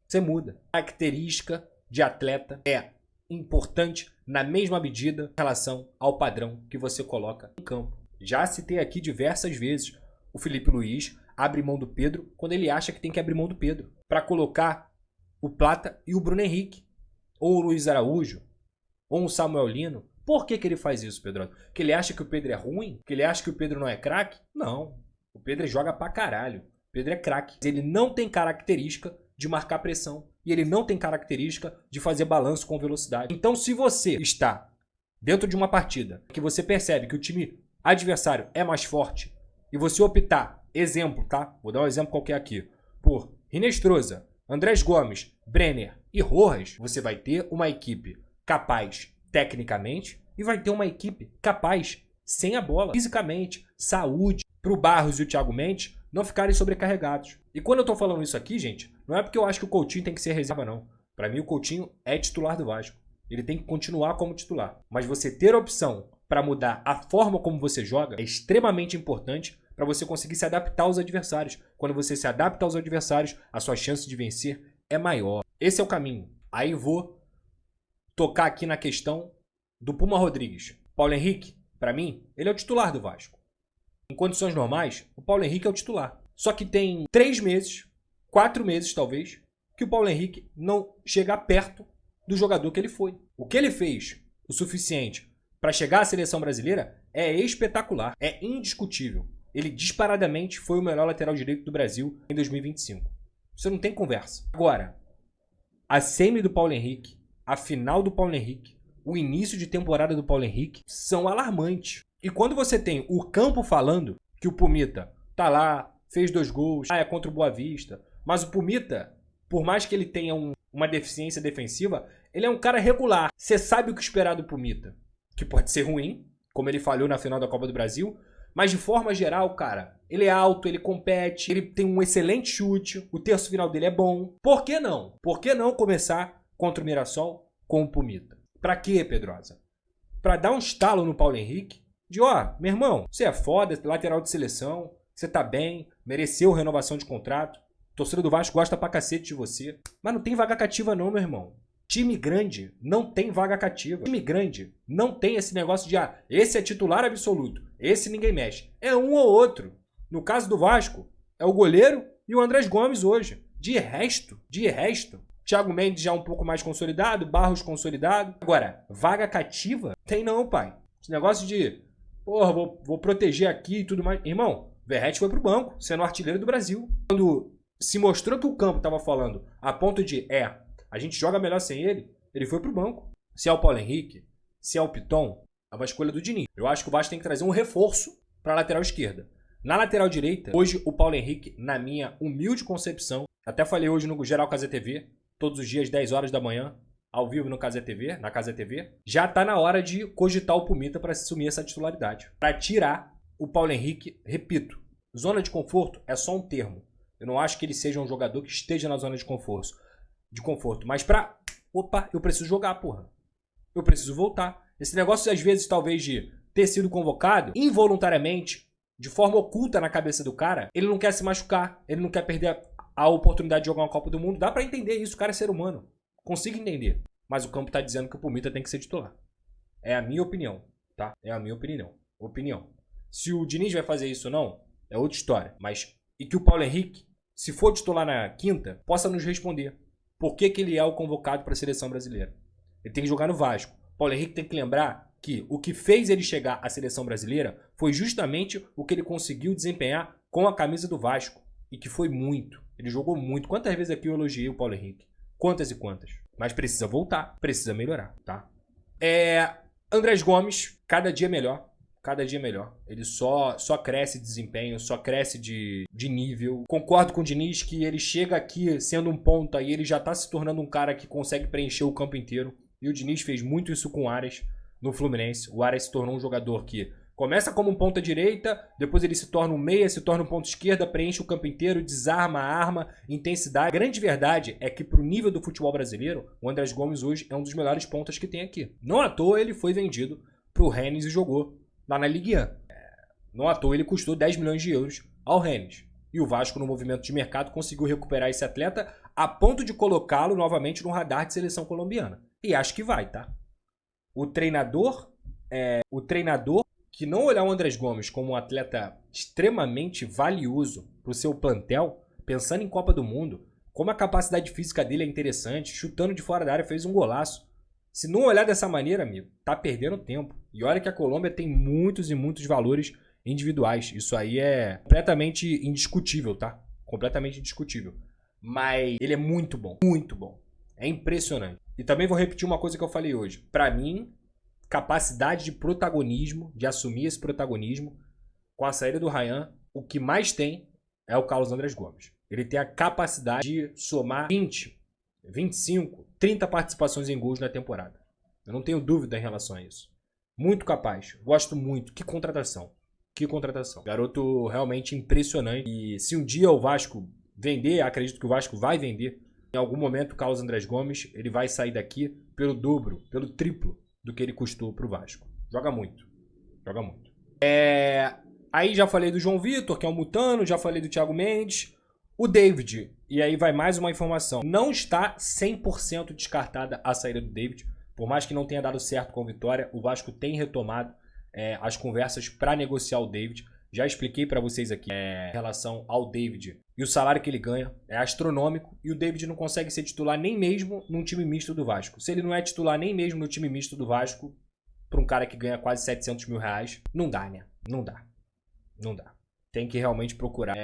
Você muda. A característica de atleta é importante na mesma medida em relação ao padrão que você coloca em campo. Já citei aqui diversas vezes o Felipe Luiz abre mão do Pedro quando ele acha que tem que abrir mão do Pedro para colocar o Plata e o Bruno Henrique, ou o Luiz Araújo, ou o Samuel Lino. Por que ele faz isso, Pedro? Porque ele acha que o Pedro é ruim? Que ele acha que o Pedro não é craque? Não. O Pedro joga pra caralho. O Pedro é craque. Ele não tem característica de marcar pressão. E ele não tem característica de fazer balanço com velocidade. Então, se você está dentro de uma partida que você percebe que o time adversário é mais forte e você optar, exemplo, tá? Vou dar um exemplo qualquer aqui, por Rinestrosa, Andrés Gomes, Brenner e Rojas, você vai ter uma equipe capaz tecnicamente e vai ter uma equipe capaz sem a bola, fisicamente, saúde, para o Barros e o Thiago Mendes não ficarem sobrecarregados. E quando eu tô falando isso aqui, gente, não é porque eu acho que o Coutinho tem que ser reserva, não. Para mim, o Coutinho é titular do Vasco. Ele tem que continuar como titular. Mas você ter a opção para mudar a forma como você joga é extremamente importante para você conseguir se adaptar aos adversários. Quando você se adapta aos adversários, a sua chance de vencer é maior. Esse é o caminho. Aí vou tocar aqui na questão do Puma Rodrigues. Paulo Henrique, para mim, ele é o titular do Vasco. Em condições normais, o Paulo Henrique é o titular. Só que tem 3 meses, 4 meses talvez, que o Paulo Henrique não chega perto do jogador que ele foi. O que ele fez o suficiente para chegar à seleção brasileira é espetacular, é indiscutível. Ele disparadamente foi o melhor lateral direito do Brasil em 2025. Você não tem conversa. Agora, a semi do Paulo Henrique, a final do Paulo Henrique, o início de temporada do Paulo Henrique são alarmantes. E quando você tem o campo falando que o Pumita tá lá, fez 2 gols, é contra o Boa Vista, mas o Pumita, por mais que ele tenha uma deficiência defensiva, ele é um cara regular. Você sabe o que esperar do Pumita, que pode ser ruim, como ele falhou na final da Copa do Brasil, mas de forma geral, cara, ele é alto, ele compete, ele tem um excelente chute, o terço final dele é bom. Por que não? Por que não começar contra o Mirassol com o Pumita? Pra quê, Pedrosa? Pra dar um estalo no Paulo Henrique, de meu irmão, você é foda, lateral de seleção, você tá bem, mereceu renovação de contrato, a torcida do Vasco gosta pra cacete de você, mas não tem vaga cativa não, meu irmão. Time grande não tem vaga cativa. Time grande não tem esse negócio de, esse é titular absoluto, esse ninguém mexe. É um ou outro. No caso do Vasco, é o goleiro e o Andrés Gomes hoje. De resto, Thiago Mendes já um pouco mais consolidado, Barros consolidado. Agora, vaga cativa? Tem não, pai. Esse negócio de, porra, vou proteger aqui e tudo mais. Irmão, Verratti foi pro banco, sendo artilheiro do Brasil. Quando se mostrou que o campo tava falando a ponto de, a gente joga melhor sem ele, ele foi pro banco. Se é o Paulo Henrique, se é o Piton, é uma escolha do Diniz. Eu acho que o Vasco tem que trazer um reforço para a lateral esquerda. Na lateral direita, hoje o Paulo Henrique, na minha humilde concepção, até falei hoje no Geral Casé TV, todos os dias, 10 horas da manhã, ao vivo no Casé TV, na Casé TV, já tá na hora de cogitar o Pumita para assumir essa titularidade. Para tirar o Paulo Henrique, repito, zona de conforto é só um termo. Eu não acho que ele seja um jogador que esteja na zona de conforto. Mas eu preciso jogar, porra. Eu preciso voltar. Esse negócio, às vezes, talvez de ter sido convocado involuntariamente, de forma oculta na cabeça do cara, ele não quer se machucar, ele não quer perder a oportunidade de jogar uma Copa do Mundo. Dá pra entender isso, o cara é ser humano. Consigo entender. Mas o campo tá dizendo que o Pumita tem que ser titular. É a minha opinião, tá? É a minha opinião. Se o Diniz vai fazer isso ou não, é outra história. Mas, e que o Paulo Henrique, se for titular na quinta, possa nos responder. Por que ele é o convocado para a seleção brasileira? Ele tem que jogar no Vasco. Paulo Henrique tem que lembrar que o que fez ele chegar à seleção brasileira foi justamente o que ele conseguiu desempenhar com a camisa do Vasco. E que foi muito. Ele jogou muito. Quantas vezes aqui eu elogiei o Paulo Henrique? Quantas e quantas? Mas precisa voltar. Precisa melhorar, tá? Andrés Gomes, cada dia melhor. Cada dia melhor. Ele só cresce de desempenho, só cresce de nível. Concordo com o Diniz que ele chega aqui sendo um ponta e ele já tá se tornando um cara que consegue preencher o campo inteiro. E o Diniz fez muito isso com o Aras no Fluminense. O Aras se tornou um jogador que começa como um ponta direita, depois ele se torna um meia, se torna um ponta esquerda, preenche o campo inteiro, desarma, arma, intensidade. A grande verdade é que pro nível do futebol brasileiro, o Andrés Gomes hoje é um dos melhores pontas que tem aqui. Não à toa ele foi vendido pro Rennes e jogou lá na Ligue 1. Não à toa ele custou 10 milhões de euros ao Rennes. E o Vasco, no movimento de mercado, conseguiu recuperar esse atleta a ponto de colocá-lo novamente no radar de seleção colombiana. E acho que vai, tá? O treinador que não olhar o Andrés Gomes como um atleta extremamente valioso para o seu plantel, pensando em Copa do Mundo, como a capacidade física dele é interessante, chutando de fora da área, fez um golaço. Se não olhar dessa maneira, amigo, tá perdendo tempo. E olha que a Colômbia tem muitos e muitos valores individuais. Isso aí é completamente indiscutível, tá? Completamente indiscutível. Mas ele é muito bom, muito bom. É impressionante. E também vou repetir uma coisa que eu falei hoje. Pra mim, capacidade de protagonismo, de assumir esse protagonismo, com a saída do Ryan, o que mais tem é o Carlos Andrés Gomes. Ele tem a capacidade de somar 20, 25, 30 participações em gols na temporada. Eu não tenho dúvida em relação a isso. Muito capaz. Gosto muito. Que contratação. Que contratação. Garoto realmente impressionante. E se um dia o Vasco vender, acredito que o Vasco vai vender, em algum momento o Carlos Andrés Gomes, ele vai sair daqui pelo dobro, pelo triplo do que ele custou pro Vasco. Joga muito. Joga muito. Aí já falei do João Vitor, que é um mutano, já falei do Thiago Mendes. O David, e aí vai mais uma informação, não está 100% descartada a saída do David. Por mais que não tenha dado certo com a Vitória, o Vasco tem retomado as conversas para negociar o David. Já expliquei para vocês aqui em relação ao David. E o salário que ele ganha é astronômico. E o David não consegue ser titular nem mesmo num time misto do Vasco. Se ele não é titular nem mesmo no time misto do Vasco, para um cara que ganha quase 700 mil reais, não dá, né? Não dá. Não dá. Tem que realmente procurar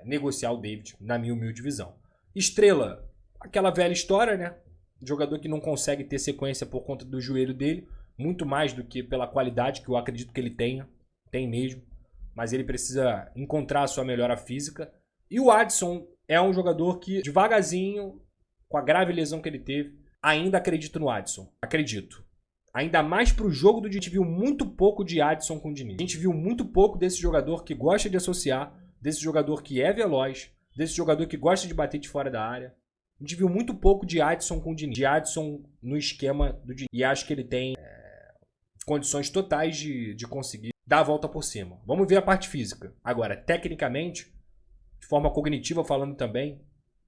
negociar o David, na minha humilde visão. Estrela, aquela velha história, né? Jogador que não consegue ter sequência por conta do joelho dele. Muito mais do que pela qualidade que eu acredito que ele tenha. Tem mesmo. Mas ele precisa encontrar a sua melhora física. E o Adson é um jogador que, devagarzinho, com a grave lesão que ele teve, ainda acredito no Adson. Acredito. Ainda mais pro jogo do dia, a gente viu muito pouco de Adson com o Diniz. A gente viu muito pouco desse jogador que gosta de associar, desse jogador que é veloz, desse jogador que gosta de bater de fora da área. A gente viu muito pouco de Adson com o Diniz. De Adson no esquema do Diniz. E acho que ele tem condições totais de conseguir dar a volta por cima. Vamos ver a parte física. Agora, tecnicamente, de forma cognitiva falando também,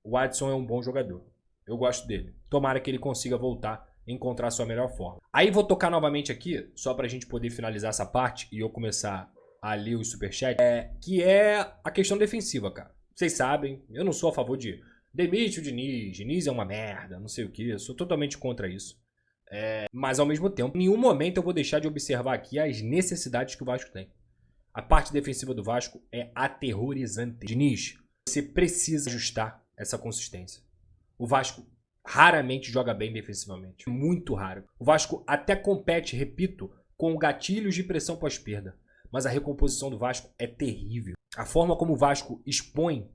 o Adson é um bom jogador. Eu gosto dele. Tomara que ele consiga voltar e encontrar a sua melhor forma. Aí vou tocar novamente aqui, só pra gente poder finalizar essa parte e eu começar a ler os superchats, que é a questão defensiva, cara. Vocês sabem, eu não sou a favor de demite o Diniz, Diniz é uma merda, não sei o que, eu sou totalmente contra isso. Mas ao mesmo tempo, em nenhum momento eu vou deixar de observar aqui as necessidades que o Vasco tem. A parte defensiva do Vasco é aterrorizante. Diniz, você precisa ajustar essa consistência. O Vasco raramente joga bem defensivamente. Muito raro. O Vasco até compete, repito, com gatilhos de pressão pós-perda. Mas a recomposição do Vasco é terrível. A forma como o Vasco expõe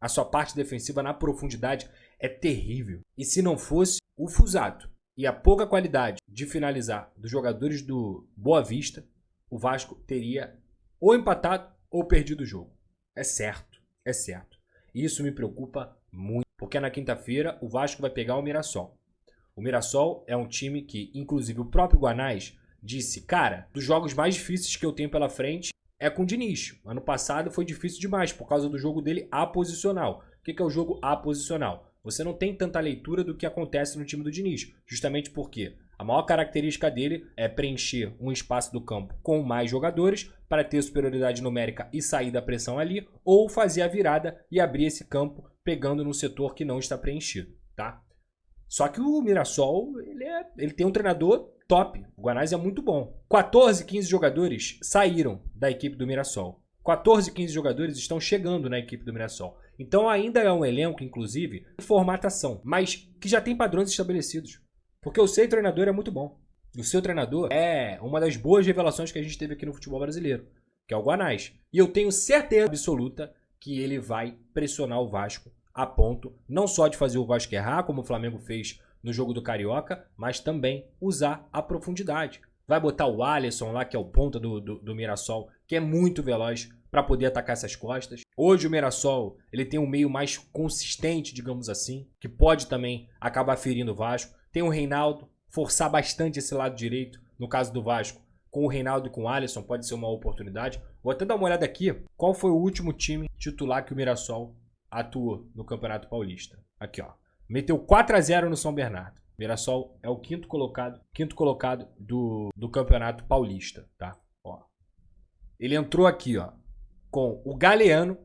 a sua parte defensiva na profundidade é terrível. E se não fosse o Fusato e a pouca qualidade de finalizar dos jogadores do Boa Vista, o Vasco teria ou empatado ou perdido o jogo. É certo, é certo. E isso me preocupa muito, porque na quinta-feira o Vasco vai pegar o Mirassol. O Mirassol é um time que, inclusive, o próprio Guanais disse, cara, dos jogos mais difíceis que eu tenho pela frente é com o Diniz. Ano passado foi difícil demais por causa do jogo dele aposicional. O que é o jogo aposicional? Você não tem tanta leitura do que acontece no time do Diniz, justamente porque a maior característica dele é preencher um espaço do campo com mais jogadores para ter superioridade numérica e sair da pressão ali, ou fazer a virada e abrir esse campo pegando no setor que não está preenchido, tá? Só que o Mirassol, ele tem um treinador top, o Guanais é muito bom. 14, 15 jogadores saíram da equipe do Mirassol. 14, 15 jogadores estão chegando na equipe do Mirassol. Então ainda é um elenco, inclusive, de formatação, mas que já tem padrões estabelecidos. Porque o seu treinador é muito bom. O seu treinador é uma das boas revelações que a gente teve aqui no futebol brasileiro, que é o Guanais. E eu tenho certeza absoluta que ele vai pressionar o Vasco a ponto não só de fazer o Vasco errar, como o Flamengo fez no jogo do Carioca, mas também usar a profundidade. Vai botar o Alisson lá, que é o ponta do Mirassol, que é muito veloz para poder atacar essas costas. Hoje o Mirassol ele tem um meio mais consistente, digamos assim, que pode também acabar ferindo o Vasco. Tem o Reinaldo, forçar bastante esse lado direito, no caso do Vasco, com o Reinaldo e com o Alisson, pode ser uma oportunidade. Vou até dar uma olhada aqui, qual foi o último time titular que o Mirassol atuou no Campeonato Paulista. Aqui, ó. Meteu 4-0 no São Bernardo. Mirassol é o quinto colocado do Campeonato Paulista, tá? Ó. Ele entrou aqui, ó, com o Galeano,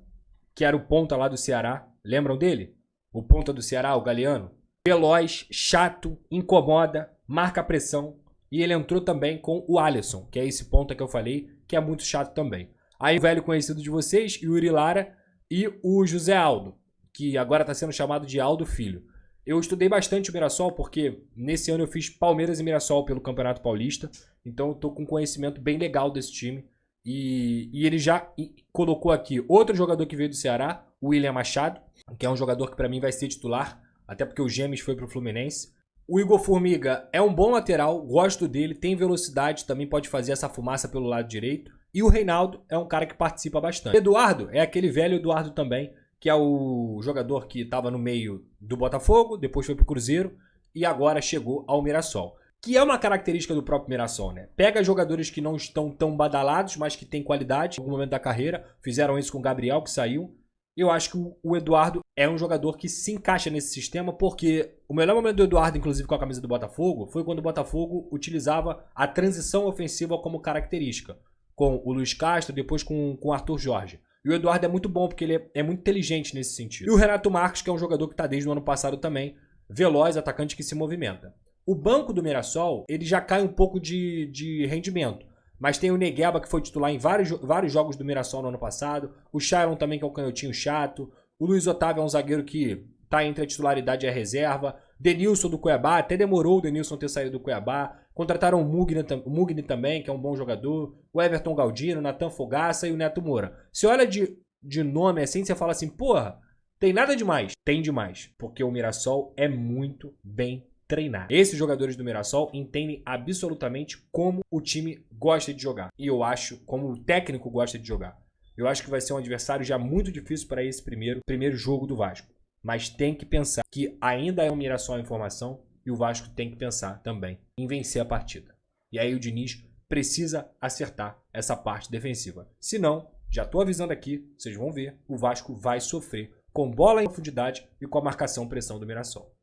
que era o ponta lá do Ceará. Lembram dele? O ponta do Ceará, o Galeano. Veloz, chato, incomoda, marca a pressão. E ele entrou também com o Alisson, que é esse ponta que eu falei, que é muito chato também. Aí o velho conhecido de vocês, Yuri Lara e o José Aldo, que agora está sendo chamado de Aldo Filho. Eu estudei bastante o Mirassol porque nesse ano eu fiz Palmeiras e Mirassol pelo Campeonato Paulista. Então eu tô com um conhecimento bem legal desse time. E ele já colocou aqui outro jogador que veio do Ceará, o William Machado, que é um jogador que para mim vai ser titular, até porque o Gemes foi pro Fluminense. O Igor Formiga é um bom lateral, gosto dele, tem velocidade, também pode fazer essa fumaça pelo lado direito. E o Reinaldo é um cara que participa bastante. O Eduardo é aquele velho Eduardo também, que é o jogador que estava no meio do Botafogo, depois foi pro Cruzeiro e agora chegou ao Mirassol. Que é uma característica do próprio Mirassol, né? Pega jogadores que não estão tão badalados, mas que têm qualidade em algum momento da carreira. Fizeram isso com o Gabriel, que saiu. Eu acho que o Eduardo é um jogador que se encaixa nesse sistema, porque o melhor momento do Eduardo, inclusive com a camisa do Botafogo, foi quando o Botafogo utilizava a transição ofensiva como característica. Com o Luiz Castro, depois com o Arthur Jorge. E o Eduardo é muito bom, porque ele é muito inteligente nesse sentido. E o Renato Marques, que é um jogador que está desde o ano passado também, veloz, atacante que se movimenta. O banco do Mirassol, ele já cai um pouco de rendimento. Mas tem o Negueba, que foi titular em vários jogos do Mirassol no ano passado. O Shailon também, que é um canhotinho chato. O Luiz Otávio é um zagueiro que está entre a titularidade e a reserva. Denilson do Cuiabá, até demorou o Denilson ter saído do Cuiabá. Contrataram o Mugni também, que é um bom jogador. O Everton Galdino, o Natan Fogaça e o Neto Moura. Você olha de nome assim, você fala assim, porra, tem nada demais. Tem demais, porque o Mirassol é muito bem treinar. Esses jogadores do Mirassol entendem absolutamente como o time gosta de jogar. E eu acho, como o técnico gosta de jogar. Eu acho que vai ser um adversário já muito difícil para esse primeiro jogo do Vasco. Mas tem que pensar que ainda é um Mirassol em formação e o Vasco tem que pensar também em vencer a partida. E aí o Diniz precisa acertar essa parte defensiva. Se não, já estou avisando aqui, vocês vão ver, o Vasco vai sofrer com bola em profundidade e com a marcação pressão do Mirassol.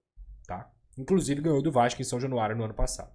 Tá? Inclusive ganhou do Vasco em São Januário no ano passado.